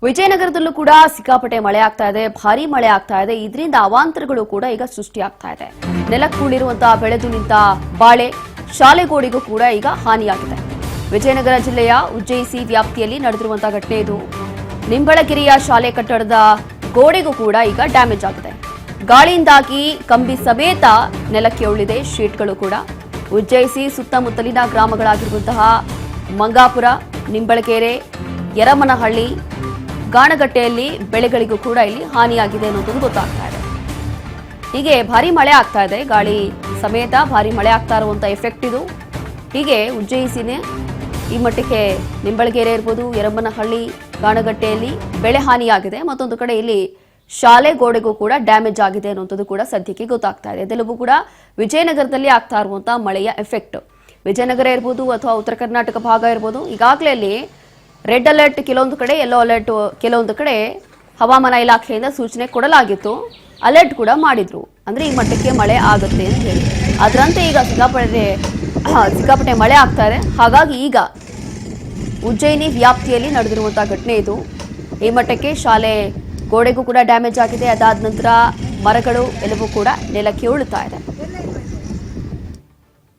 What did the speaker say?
ವಿಜಯನಗರದಲ್ಲೂ ಕೂಡ ಸಿಕ್ಕಾಪಟ್ಟೆ ಮಳೆ ಆಗ್ತಾ ಇದೆ, ಭಾರಿ ಮಳೆ ಆಗ್ತಾ ಇದೆ. ಇದರಿಂದ ಅವಾಂತರಗಳು ಕೂಡ ಈಗ ಸೃಷ್ಟಿಯಾಗ್ತಾ ಇದೆ. ನೆಲಕ್ಕೂಳಿರುವಂತಹ ಬೆಳೆದು ನಿಂತ ಬಾಳೆ, ಶಾಲೆಗೋಡಿಗೂ ಕೂಡ ಈಗ ಹಾನಿಯಾಗಿದೆ. ವಿಜಯನಗರ ಜಿಲ್ಲೆಯ ಉಜ್ಜಯಿಸಿ ವ್ಯಾಪ್ತಿಯಲ್ಲಿ ನಡೆದಿರುವಂತಹ ಘಟನೆ ಇದು. ನಿಂಬಳಗಿರಿಯ ಶಾಲೆ ಕಟ್ಟಡದ ಗೋಡೆಗೂ ಕೂಡ ಈಗ ಡ್ಯಾಮೇಜ್ ಆಗಿದೆ. ಗಾಳಿಯಿಂದಾಗಿ ಕಂಬಿ ಸಮೇತ ನೆಲಕ್ಕೆ ಉಳಿದೆ ಶೀಟ್ಗಳು ಕೂಡ. ಉಜ್ಜಯಿಸಿ ಸುತ್ತಮುತ್ತಲಿನ ಗ್ರಾಮಗಳಾಗಿರುವಂತಹ ಮಂಗಾಪುರ, ನಿಂಬಳಗೆರೆ, ಯರಮನಹಳ್ಳಿ, ಗಾಣಗಟ್ಟೆಯಲ್ಲಿ ಬೆಳೆಗಳಿಗೂ ಕೂಡ ಇಲ್ಲಿ ಹಾನಿಯಾಗಿದೆ ಅನ್ನೋದು ಗೊತ್ತಾಗ್ತಾ ಇದೆ. ಹೀಗೆ ಭಾರಿ ಮಳೆ ಆಗ್ತಾ ಇದೆ, ಗಾಳಿ ಸಮೇತ ಭಾರಿ ಮಳೆ ಆಗ್ತಾ ಇರುವಂತ ಎಫೆಕ್ಟ್ ಇದು. ಹೀಗೆ ಉಜ್ಜಯಿಸಿನೇ ಈ ಮಟ್ಟಕ್ಕೆ ನಿಂಬಳಗೆರೆ ಇರ್ಬೋದು, ಯರಮನಹಳ್ಳಿ, ಗಾಣಗಟ್ಟೆಯಲ್ಲಿ ಬೆಳೆ ಹಾನಿಯಾಗಿದೆ. ಮತ್ತೊಂದು ಕಡೆ ಇಲ್ಲಿ ಶಾಲೆ ಗೋಡೆಗೂ ಕೂಡ ಡ್ಯಾಮೇಜ್ ಆಗಿದೆ ಅನ್ನೋದು ಕೂಡ ಸದ್ಯಕ್ಕೆ ಗೊತ್ತಾಗ್ತಾ ಇದೆ. ಇದೆಲ್ಲವೂ ಕೂಡ ವಿಜಯನಗರದಲ್ಲಿ ಆಗ್ತಾ ಇರುವಂತಹ ಮಳೆಯ ಎಫೆಕ್ಟ್. ವಿಜಯನಗರ ಇರ್ಬೋದು ಅಥವಾ ಉತ್ತರ ಕರ್ನಾಟಕ ಭಾಗ ಇರ್ಬೋದು, ಈಗಾಗಲೇ ಅಲ್ಲಿ ರೆಡ್ ಅಲರ್ಟ್ ಕೆಲವೊಂದು ಕಡೆ, ಯೆಲ್ಲೋ ಅಲರ್ಟ್ ಕೆಲವೊಂದು ಕಡೆ ಹವಾಮಾನ ಇಲಾಖೆಯಿಂದ ಸೂಚನೆ ಕೊಡಲಾಗಿತ್ತು. ಅಲರ್ಟ್ ಕೂಡ ಮಾಡಿದ್ರು, ಅಂದ್ರೆ ಈ ಮಟ್ಟಕ್ಕೆ ಮಳೆ ಆಗುತ್ತೆ ಅಂತ ಹೇಳಿ. ಅದರಂತೆ ಈಗ ಸಿಕ್ಕಾಪಟ್ಟೆ ಮಳೆ ಆಗ್ತಾ ಇದೆ. ಹಾಗಾಗಿ ಈಗ ಉಜ್ಜಯಿನಿ ವ್ಯಾಪ್ತಿಯಲ್ಲಿ ನಡೆದಿರುವಂತಹ ಘಟನೆ ಇದು. ಈ ಮಟ್ಟಕ್ಕೆ ಶಾಲೆ ಗೋಡೆಗೂ ಕೂಡ ಡ್ಯಾಮೇಜ್ ಆಗಿದೆ. ಅದಾದ ನಂತರ ಮರಗಳು ಎಲ್ಲವೂ ಕೂಡ ನೆಲಕ್ಕೆ ಉಳುತ್ತಾ ಇದೆ.